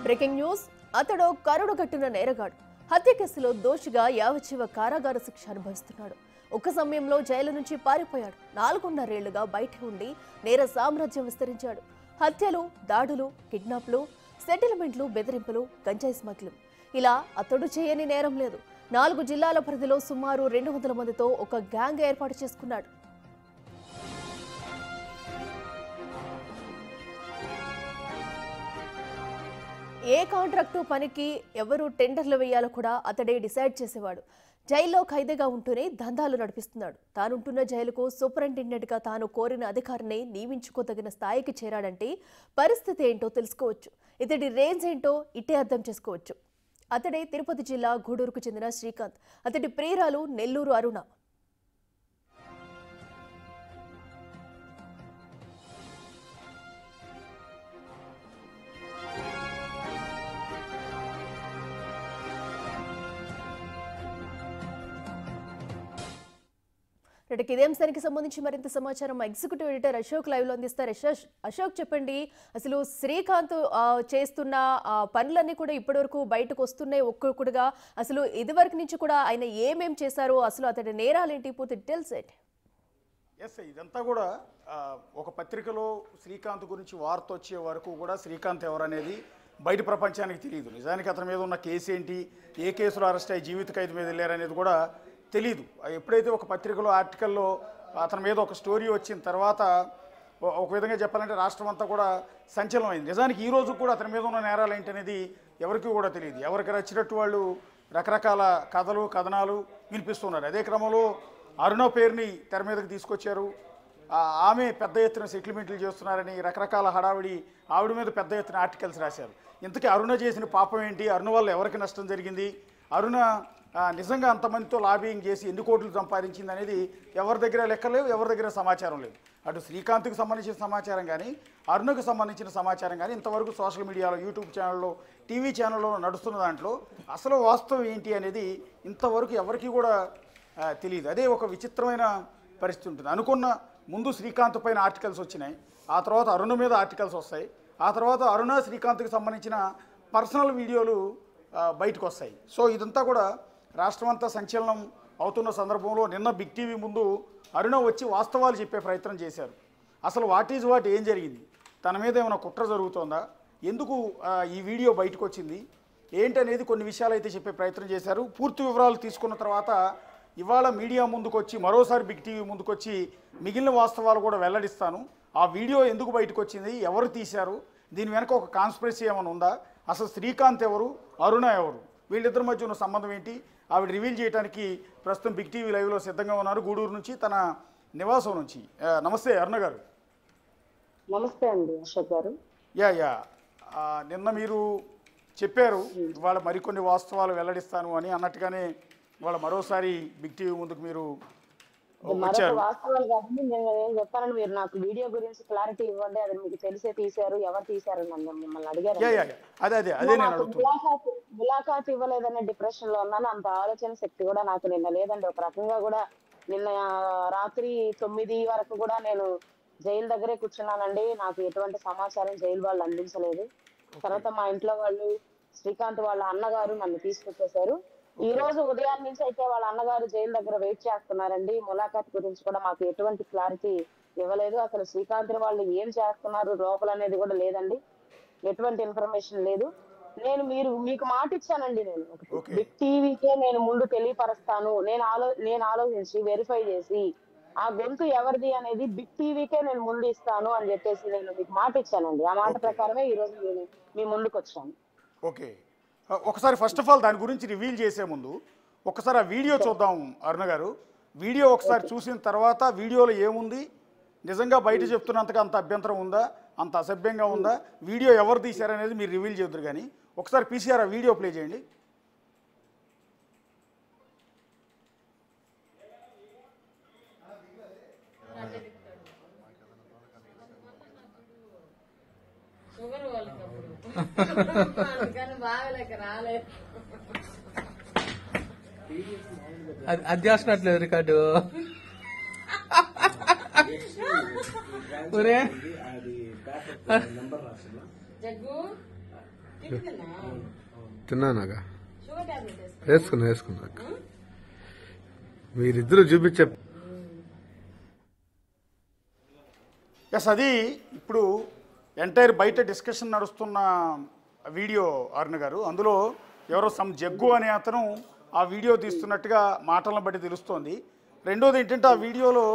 Breaking news. అతడు కరుడుగట్టిన నేరగాడు. హత్య కేసులో దోషిగా యావజ్జీవ కారాగార శిక్ష అనుభవిస్తున్నాడు. ఒక్క సమయంలో జైలు నుంచి పారిపోయాడు. 4.5 ఏళ్లుగా బయట ఉండి నేర సామ్రాజ్యం విస్తరించాడు. హత్యలు, దాడులు, కిడ్నాప్లు, సెటిల్మెంట్లు, బెదిరింపులు, గంజాయి స్మగ్లింగ్, ఇలా అతడు చేయని నేరం లేదు. 4 జిల్లాల పరిధిలో సుమారు 200 మందితో ఒక గ్యాంగ్ ఏర్పాటు చేసుకున్నాడు. ఏ కాంట్రాక్టు పనికి ఎవరు టెండర్లు వేయాలో కూడా అతడే డిసైడ్ చేసేవాడు. జైల్లో ఖైదీగా ఉంటూనే దందాలు నడిపిస్తున్నాడు. తానుంటున్న జైలుకు సూపరింటెండెంట్గా తాను కోరిన అధికారిని నియమించుకోదగిన స్థాయికి చేరాడంటే పరిస్థితి ఏంటో తెలుసుకోవచ్చు. ఇతడి రేంజ్ ఏంటో ఇట్టే అర్థం చేసుకోవచ్చు. అతడే తిరుపతి జిల్లా గూడూరుకు చెందిన శ్రీకాంత్. అతడి ప్రియురాలు నెల్లూరు అరుణ. ఇదే అంశానికి సంబంధించి మరింత సమాచారం ఎగ్జిక్యూటివ్ ఎడిటర్ అశోక్ లైవ్ లో అందిస్తారు. అశోక్, చెప్పండి, అసలు శ్రీకాంత్ చేస్తున్న పనులన్నీ కూడా ఇప్పటివరకు బయటకు వస్తున్నాయి ఒక్కొక్కటిగా. అసలు ఇదివరకు నుంచి కూడా ఆయన ఏమేం చేశారో, అసలు అతడి నేరాలేంటి, పూర్తి డీటెయిల్స్ ఏంటి? ఇదంతా కూడా ఒక పత్రికలో శ్రీకాంత్ గురించి వార్త వచ్చే వరకు కూడా శ్రీకాంత్ ఎవరనేది బయట ప్రపంచానికి తెలియదు. నిజానికి అతని మీద ఉన్న కేసు ఏంటి, ఏ కేసులో అరెస్ట్ అయ్యి జీవిత ఖైదు మీద వెళ్ళారనేది కూడా తెలీదు. ఎప్పుడైతే ఒక పత్రికలో ఆర్టికల్లో అతని మీద ఒక స్టోరీ వచ్చిన తర్వాత ఒక విధంగా చెప్పాలంటే రాష్ట్రం అంతా కూడా సంచలనమైంది. నిజానికి ఈ రోజు కూడా అతని మీద ఉన్న నేరాలు ఏంటనేది ఎవరికి కూడా తెలియదు. ఎవరికి నచ్చినట్టు వాళ్ళు రకరకాల కథలు, కథనాలు వినిపిస్తున్నారు. అదే క్రమంలో అరుణ పేరుని తెర మీదకి తీసుకొచ్చారు. ఆమె పెద్ద ఎత్తున సెటిల్మెంట్లు చేస్తున్నారని రకరకాల హడావిడి, ఆవిడ మీద పెద్ద ఎత్తున ఆర్టికల్స్ రాశారు. ఇంతకీ అరుణ చేసిన పాపం ఏంటి, అరుణ వల్ల ఎవరికి నష్టం జరిగింది, అరుణ నిజంగా అంతమందితో లాబింగ్ చేసి ఎన్ని కోట్లు సంపాదించింది అనేది ఎవరి దగ్గర లెక్కలేవు, ఎవరి దగ్గర సమాచారం లేదు. అటు శ్రీకాంత్కి సంబంధించిన సమాచారం కానీ, అరుణకు సంబంధించిన సమాచారం కానీ ఇంతవరకు సోషల్ మీడియాలో, యూట్యూబ్ ఛానల్లో, టీవీ ఛానల్లో నడుస్తున్న దాంట్లో అసలు వాస్తవం ఏంటి అనేది ఇంతవరకు ఎవరికి కూడా తెలియదు. అదే ఒక విచిత్రమైన పరిస్థితి ఉంటుంది. అనుకున్న ముందు శ్రీకాంత్ పైన ఆర్టికల్స్ వచ్చినాయి, ఆ తర్వాత అరుణ మీద ఆర్టికల్స్ వస్తాయి, ఆ తర్వాత అరుణ శ్రీకాంత్కి సంబంధించిన పర్సనల్ వీడియోలు బయటకు వస్తాయి. సో ఇదంతా కూడా రాష్ట్రం అంతా సంచలనం అవుతున్న సందర్భంలో నిన్న బిగ్ టీవీ ముందు అరుణ వచ్చి వాస్తవాలు చెప్పే ప్రయత్నం చేశారు. అసలు వాట్ ఏం జరిగింది, తన మీద ఏమైనా కుట్ర జరుగుతోందా, ఎందుకు ఈ వీడియో బయటకు వచ్చింది ఏంటనేది కొన్ని విషయాలు అయితే చెప్పే ప్రయత్నం చేశారు. పూర్తి వివరాలు తీసుకున్న తర్వాత ఇవాళ మీడియా ముందుకు వచ్చి మరోసారి బిగ్ టీవీ ముందుకు వచ్చి మిగిలిన వాస్తవాలు కూడా వెల్లడిస్తాను. ఆ వీడియో ఎందుకు బయటకు వచ్చింది, ఎవరు తీశారు, దీని వెనక ఒక కాన్స్పిరసీ ఏమైనా ఉందా, అసలు శ్రీకాంత్ ఎవరు, అరుణ ఎవరు, వీళ్ళిద్దరి మధ్య ఉన్న సంబంధం ఏంటి, ఆవిడ రివీల్ చేయడానికి ప్రస్తుతం బిగ్ టీవీ లైవ్లో సిద్ధంగా ఉన్నారు గూడూరు నుంచి, తన నివాసం నుంచి. నమస్తే అరుణ గారు. నమస్తే అండి అశోక్ గారు. నిన్న మీరు చెప్పారు ఇవాళ మరికొన్ని వాస్తవాలు వెల్లడిస్తాను అని, అన్నట్టుగానే ఇవాళ మరోసారి బిగ్ టీవీ ముందుకు మీరు వచ్చారు. వాస్తవాలు కాబట్టి నేను ఏం చెప్పాలని, మీరు నాకు వీడియో గురించి క్లారిటీ ఇవ్వండి, అది మీకు తెలిసే తీశారు, ఎవరు తీశారు మిమ్మల్ని అడిగారు. ములాఖాత్ ఇవ్వలేదనే డిప్రెషన్ లో ఉన్నాను. అంత ఆలోచన శక్తి కూడా నాకు నిన్న లేదండి. ఒక రకంగా కూడా నిన్న రాత్రి 9 వరకు కూడా నేను జైలు దగ్గరే కూర్చున్నానండి. నాకు ఎటువంటి సమాచారం జైలు వాళ్ళు అందించలేదు. తర్వాత మా ఇంట్లో వాళ్ళు, శ్రీకాంత్ వాళ్ళ అన్నగారు నన్ను తీసుకొచ్చేసారు. ఈ రోజు ఉదయం నుంచి అయితే వాళ్ళ అన్నగారు జైలు దగ్గర వెయిట్ చేస్తున్నారండి. ములాఖాత్ గురించి కూడా మాకు ఎటువంటి క్లారిటీ ఇవ్వలేదు. అసలు శ్రీకాంత్ వాళ్ళు ఏం చేస్తున్నారు లోపల అనేది కూడా లేదండి, ఎటువంటి ఇన్ఫర్మేషన్ లేదు. నేను మీకు మాట ఇచ్చానండి, నేను బిగ్ టీవీకే నేను ముందు తెలియపరుస్తాను, నేను ఆలోచించి వెరిఫై చేసి ఆ గొంతు ఎవరిది అనేది బిగ్ టీవీకే నేను ముందు ఇస్తాను అని చెప్పేసి నేను మీకు మాట ఇచ్చానండి. ఆ మాట ప్రకారమే ఈ రోజు నేను మీ ముందుకు వచ్చాను. ఓకే, ఒకసారి ఫస్ట్ ఆఫ్ ఆల్ దాని గురించి రివీల్ చేసే ముందు ఒకసారి ఆ వీడియో చూద్దాం అరుణ గారు. వీడియో ఒకసారి చూసిన తర్వాత వీడియోలో ఏముంది, నిజంగా బయట చెప్తున్నంతగా అంత అభ్యంతరం ఉందా, అంత అసభ్యంగా ఉందా, వీడియో ఎవరు తీశారనేది మీరు రివీల్ చేద్దరు. కానీ ఒకసారి పీసీఆర్ ఆ వీడియో ప్లే చేయండి. అది చేస్తున్నట్లేదు రికార్డు. తిన్నానాగా వేసుకున్నాక మీరిద్దరూ చూపించే ఎస్, అది ఇప్పుడు ఎంటైర్ బయట డిస్కషన్ నడుస్తున్న వీడియో అరుణ్ గారు. అందులో ఎవరో జగ్గు అనే అతను ఆ వీడియో తీస్తున్నట్టుగా మాటలను బట్టి తెలుస్తోంది. రెండోది ఏంటంటే ఆ వీడియోలో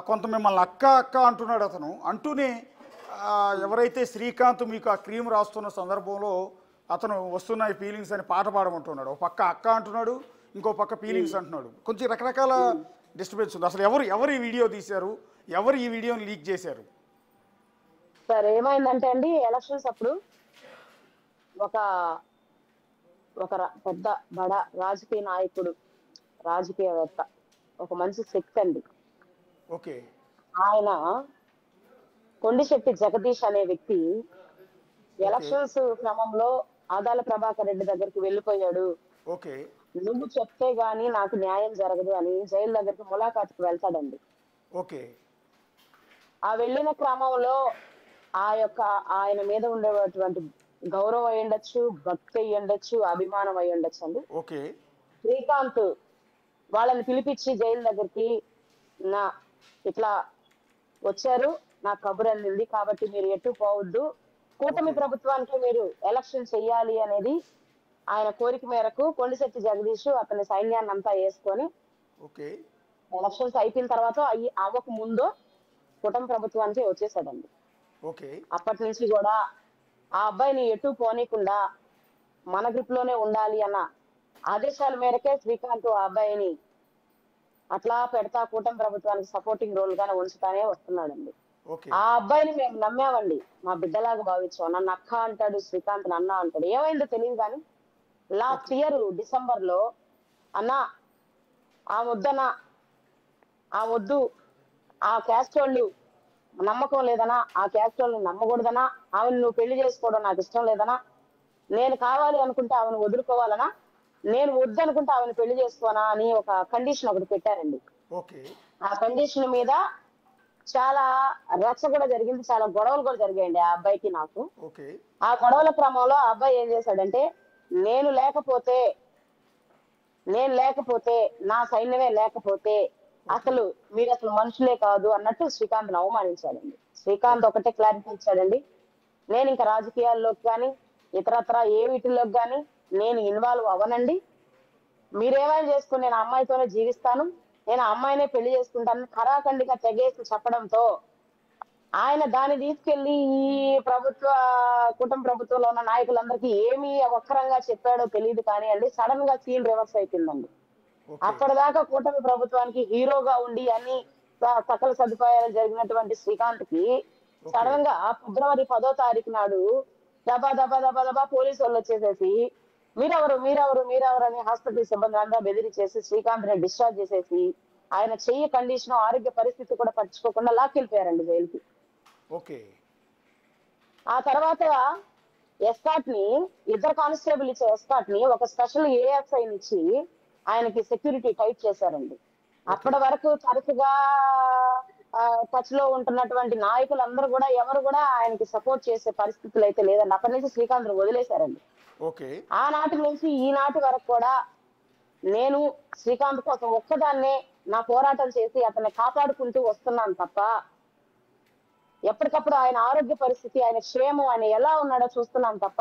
కొంత మిమ్మల్ని అక్క అక్క అంటున్నాడు అతను. అంటూనే ఎవరైతే శ్రీకాంత్ మీకు ఆ క్రీమ్ రాస్తున్న సందర్భంలో అతను వస్తున్నాయి ఫీలింగ్స్ అని పాట పాడమంటున్నాడు. ఒక పక్క అక్క అంటున్నాడు, ఇంకో పక్క ఫీలింగ్స్ అంటున్నాడు. కొంచెం రకరకాల డిస్టర్బెన్స్ ఉంది. అసలు ఎవరు ఈ వీడియో తీశారు, ఎవరు ఈ వీడియోని లీక్ చేశారు? సార్ ఏమైందంటే అండి, ఎలక్షన్స్ అప్పుడు ఒక పెద్ద బడ రాజకీయ నాయకుడు, రాజకీయవేత్త, ఒక మంచి శక్తి అండి. ఓకే. ఆయన కొండిశెట్టి జగదీష్ అనే వ్యక్తి ఎలక్షన్స్ క్రమంలో ఆదాల ప్రభాకర్ రెడ్డి దగ్గరికి వెళ్ళిపోయాడు. ఓకే. నువ్వు చెప్తే గాని నాకు న్యాయం జరగదు అని జైలు దగ్గరికి ములాఖాతుకు వెళ్తాడండి. ఓకే. ఆ వెళ్ళిన క్రమంలో ఆయన మీద ఉండేటువంటి గౌరవం అయి ఉండొచ్చు, భక్తి అయి ఉండొచ్చు, అభిమానం అయి ఉండొచ్చు అండి. ఓకే. శ్రీకాంత్ వాళ్ళని పిలిపించి జైలు దగ్గరికి, నా ఇట్లా వచ్చారు, నా కబురు అందింది కాబట్టి మీరు ఎటు పోవద్దు, కూటమి ప్రభుత్వానికి మీరు ఎలక్షన్ చెయ్యాలి అనేది ఆయన కోరిక మేరకు కొండిశెట్టి జగదీష్ అతని సైన్యాన్ని అంతా వేసుకొని ఎలక్షన్స్ అయిపోయిన తర్వాత అవ్వక ముందు కూటమి ప్రభుత్వానికి వచ్చేసాడండి. అప్పటి నుంచి కూడా ఆ అబ్బాయిని ఎటు పోనీకుండా మన గ్రిప్ లోనే ఉండాలి అన్న ఆదేశాల మేరకే శ్రీకాంత్ ఆ అబ్బాయిని అట్లా పెడతా కూటమి ప్రభుత్వానికి సపోర్టింగ్ రోల్ గానే ఉంచుతానే వస్తున్నాడండి. ఆ అబ్బాయిని మేము నమ్మామండి, మా బిడ్డలాగా భావించాం. నన్ను అక్క అంటాడు, శ్రీకాంత్ అన్న అంటాడు. ఏమైందో తెలియదు కానీ లాస్ట్ ఇయర్ డిసెంబర్ లో అన్నా ఆ వద్దనా, ఆ వద్దు, ఆ క్యాస్ట్ వాళ్ళు నమ్మకం లేదనా, ఆ క్యాస్ట్ వాళ్ళని నమ్మకూడదనా, ఆమెను నువ్వు పెళ్లి చేసుకోవడం నాకు ఇష్టం లేదనా, నేను కావాలి అనుకుంటే ఆమెను వదులుకోవాలనా, నేను వద్దనుకుంటే ఆమెను పెళ్లి చేసుకోనా అని ఒక కండిషన్ ఒకటి పెట్టారండి. ఆ కండిషన్ మీద చాలా రచ్చ కూడా జరిగింది, చాలా గొడవలు కూడా జరిగాయండి ఆ అబ్బాయికి నాకు. ఆ గొడవల క్రమంలో ఆ అబ్బాయి ఏం చేశాడంటే, నేను లేకపోతే నా సైన్యమే లేకపోతే అసలు మీరు అసలు మనుషులే కాదు అన్నట్టు శ్రీకాంత్ అవమానించాడండి. శ్రీకాంత్ ఒకటే క్లారిటీ ఇచ్చాడండి, నేను ఇంకా రాజకీయాల్లోకి కానీ ఇతరత్ర ఏ వీటిల్లోకి కానీ నేను ఇన్వాల్వ్ అవ్వనండి, మీరేమైనా చేసుకుని నేను అమ్మాయితోనే జీవిస్తాను, నేను అమ్మాయినే పెళ్లి చేసుకుంటాను ఖరాఖండిగా తెగేసి చెప్పడంతో ఆయన దాన్ని తీసుకెళ్లి ఈ కుటుంబ ప్రభుత్వంలో ఉన్న నాయకులందరికీ ఏమి వక్రంగా చెప్పాడో తెలియదు కానీ అండి, సడన్ గా సీన్ రివర్స్ అయిపోయిందండి. అప్పటిదాకా కూటమి ప్రభుత్వానికి హీరోగా ఉండి అన్ని సకల సదుపాయాలు జరిగినటువంటి శ్రీకాంత్ కి సడన్ గా ఫిబ్రవరి 10వ తారీఖు నాడు దబా పోలీసు వాళ్ళు వచ్చేసేసి మీరెవరు అని హాస్పిటల్ సిబ్బంది అంతా బెదిరించేసి శ్రీకాంత్ ని డిశ్చార్జ్ చేసేసి ఆయన చెయ్యి కండిషన్, ఆరోగ్య పరిస్థితి కూడా పట్టించుకోకుండా లాక్కెళ్ళిపోయారండి జైలుకి. ఆ తర్వాత ఎస్కాట్ ని, ఇద్దరు కానిస్టేబుల్ ఇచ్చే ఎస్కాట్ ని ఒక స్పెషల్ ఏఎస్ఐ ఇచ్చి ఆయనకి సెక్యూరిటీ టైట్ చేశారండి. అప్పటి వరకు తరచుగా టచ్ లో ఉంటున్నటువంటి నాయకులందరూ కూడా ఎవరు కూడా ఆయనకి సపోర్ట్ చేసే పరిస్థితులు అయితే లేదండి. అప్పటి నుంచి శ్రీకాంత్ వదిలేశారండి. ఆనాటి నుంచి ఈనాటి వరకు కూడా నేను శ్రీకాంత్ కోసం ఒక్కదాన్నే నా పోరాటం చేసి అతన్ని కాపాడుకుంటూ వస్తున్నాను తప్ప ఎప్పటికప్పుడు ఆయన ఆరోగ్య పరిస్థితి, ఆయన క్షేమం, ఆయన ఎలా ఉన్నాడో చూస్తున్నాను తప్ప